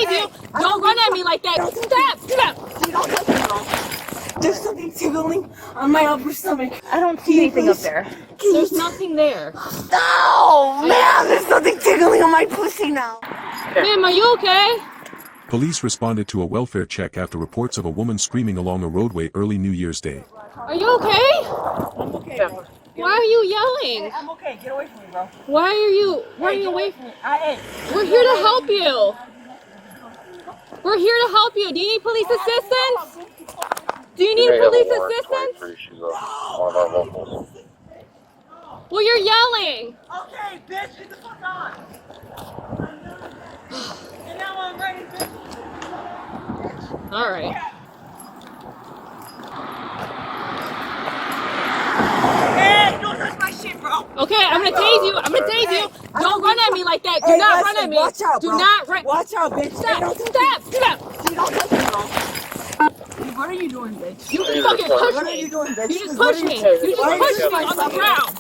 tase you. Don't run at me like that. Stop. There's something tickling on my upper stomach. I don't see anything up there. There's nothing there. No, man, there's something tickling on my pussy now. Ma'am, are you okay? Police responded to a welfare check after reports of a woman screaming along a roadway early New Year's Day. Are you okay? I'm okay, bro. Why are you yelling? I'm okay. Get away from me, bro. Why are you running away from me? We're here to help you. We're here to help you. Do you need police assistance? Do you need police assistance? Well, you're yelling. Okay, bitch, get the fuck on. And now I'm ready, bitch. All right. Hey, don't touch my shit, bro. Okay, I'm gonna tase you. I'm gonna tase you. Don't run at me like that. Do not run at me. Watch out, Do bro. not run. Watch out, bitch. Stop. Stop. Don't touch me, bro. What are you doing, bitch? You just fucking push What are me. you doing, bitch? You just pushed me. You just pushed me on the ground.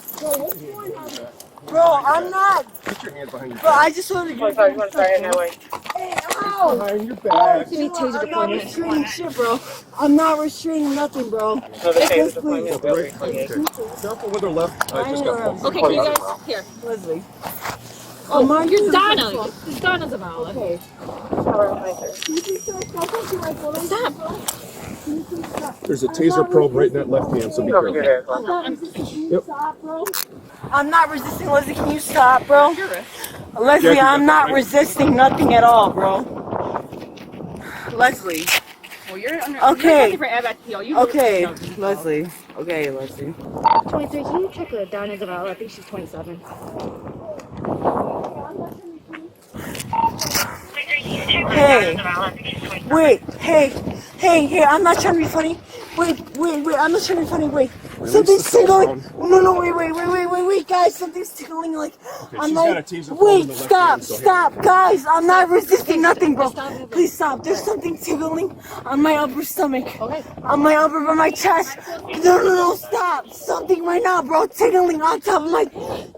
Bro, I'm not. Put your hands behind your Bro, I just wanted to get back. You want to try it that way? Hey, ow. Behind your back. You need taser I'm not deployment. restraining shit, bro. I'm not restraining nothing, bro. So the Yes, taser please. deployment will be right here. Careful with her left. I just got pulled. Okay, can you guys here? Leslie. Oh, you're Donna. Donna's about. Okay. Stop. There's a taser probe right in that left hand, so be careful. I'm not resisting, Leslie. Can you stop, bro? Leslie, I'm not resisting nothing at all, bro. Leslie. Well, you're under. Okay. You're for ABAC PO. You Okay, no. Leslie. Okay, Leslie. 23. Can you check her down as about? I think she's 27. Hey. Wait. Hey. I'm not trying to be funny. Wait. I'm not trying to be funny. Wait. Something's tickling. No. Wait, guys. Something's tickling. Like, I'm like. Wait. Stop, guys. I'm not resisting nothing, bro. Please stop. There's something tickling on my upper stomach. Okay. On my upper, on my chest. No. Stop. Something right now, bro. Tickling on top of my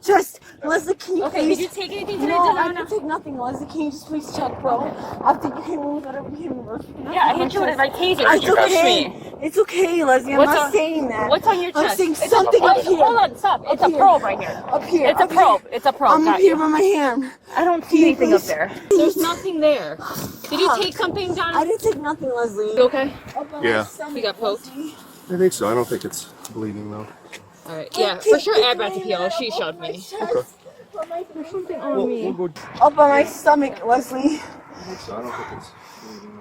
chest. Leslie, can you Okay. please? Did you take anything today, No, I Donna? didn't take nothing, Leslie. Can you just please check, bro? After you hit me with whatever you hit me with. Yeah, I hit you with my taser. It's You pushed okay. me. It's okay, Leslie. I'm What's not on- saying that. What's on your chest? I'm saying It's something up here. Hold on, stop. It's a here. probe right here. Up here. It's a up probe. here. It's a probe. I'm up Got here you. by my hand. I don't Can see you anything up please- there. There's nothing there. Did you take something, Donna? I didn't take nothing, Leslie. You okay? Up on Yeah. my stomach, You got poked? Leslie. I think so. I don't think it's bleeding though. All right. Yeah, for sure. ABAC PO. She showed me. Okay. There's something on We'll me. go. Up on my stomach, Leslie. I think so. I don't think it's bleeding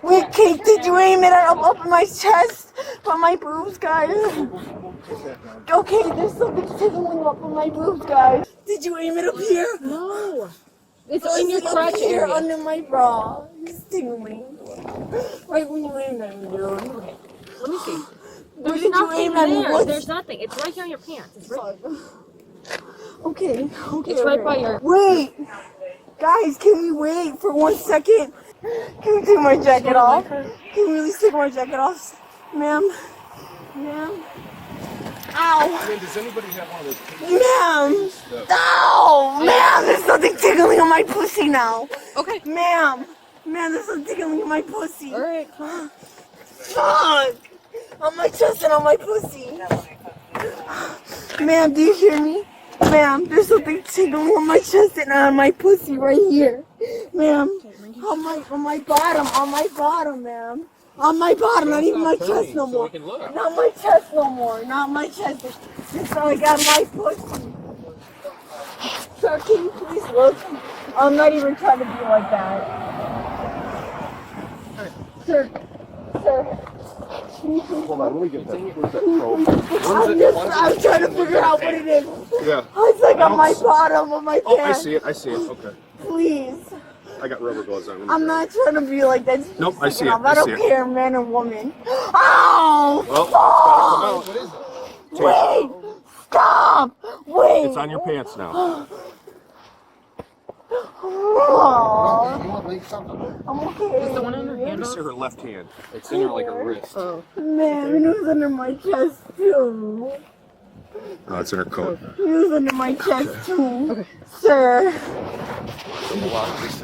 though. Wait, Kate, did you aim it up in my chest? On my boobs, guys. Okay, there's something tickling up on my boobs, guys. Did you aim it up here? No. It's Or in is your it up crotch here area. under my bra. It's tingling. Right when you aimed at me, dude. Let me see. Where There's did you nothing aim at me? there. What? There's nothing. It's right here on your pants. It's right. Okay. It's right by your. Wait! Guys, can we wait for 1 second? Can we take my jacket off? Can we really take my jacket off? Ma'am? Ow! Does anybody have one of those? Ma'am! Ow! Ma'am, there's something tickling on my pussy now. Okay. Ma'am, there's something tickling in my pussy. All right. Come on. Fuck! On my chest and on my pussy. Ma'am, do you hear me? Ma'am, there's something tickling on my chest and on my pussy right here. Ma'am, on my bottom, ma'am. On my bottom, not even my chest no more. Not my chest no more. Not my chest. It's like on my pussy. Sir, can you please look? I'm not even trying to be like that. Sir. Hold on. Let me get that. Where's that probe? I'm trying to figure out what it is. Yeah. It's like on my bottom of my Oh, I pants. see it. Okay. Please. I got rubber gloves on. I'm not trying to be like that. Just Nope, I see it. I I don't see it. care, man or woman. Ow! Well, it's gotta come out. Wait! Stop! Wait! It's on your pants now. Oh, You want something? I'm okay. The one on your hand. Let me see her left hand. It's in her like a wrist. Oh. Man, it was under my chest too. Oh, it's in her coat. He was under my chest too. Sir. He was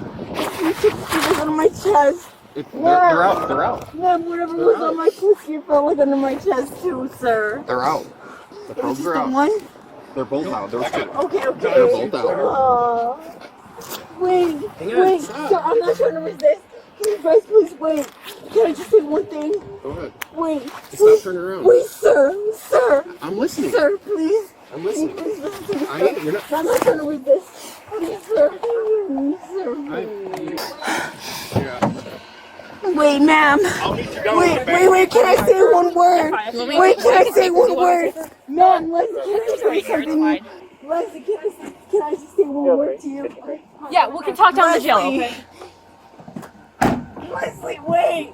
under my chest. They're out. They're out. Ma'am, whatever was on my pussy, it fell like under my chest too, sir. They're out. The probes are out. One? They're both out. There was two. Okay. They're both out. Wait, sir, I'm not trying to resist. Can you guys please wait? Can I just say one thing? Go ahead. Wait. Stop turning around. Wait, sir. I'm listening. Sir, please. I'm listening. Please listen to me, I sir. ain't. You're not. I'm not trying to resist. Please, sir. Yeah. Wait, ma'am. Wait, can I say one word? Wait, can I say one word? Ma'am, Leslie, can I say something? Leslie, can I just say one word to you? Yeah, we can talk down the jail, okay? Leslie, wait!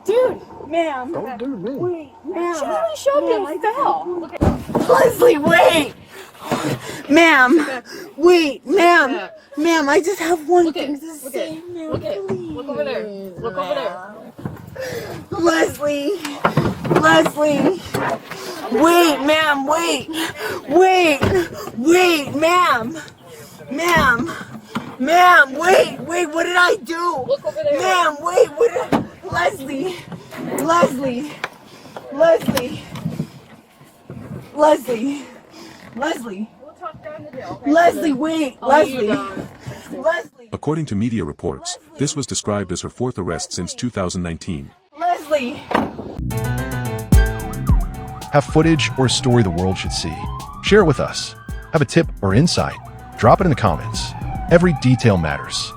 Dude! Ma'am! Don't do me. Wait, ma'am! She really showed me and fell. Look at Leslie, wait! Ma'am! Wait, ma'am! Ma'am, I just have one thing to say, ma'am. Look over there. Look over there. Leslie! Wait, ma'am, wait! Wait, ma'am! Ma'am, wait, what did I do? Look over there. Ma'am, wait, what did I... Leslie! We'll talk down the jail, okay? Leslie, wait! Leslie! According to media reports, this was described as her fourth arrest since 2019. Leslie! Have footage or a story the world should see? Share it with us. Have a tip or insight? Drop it in the comments. Every detail matters.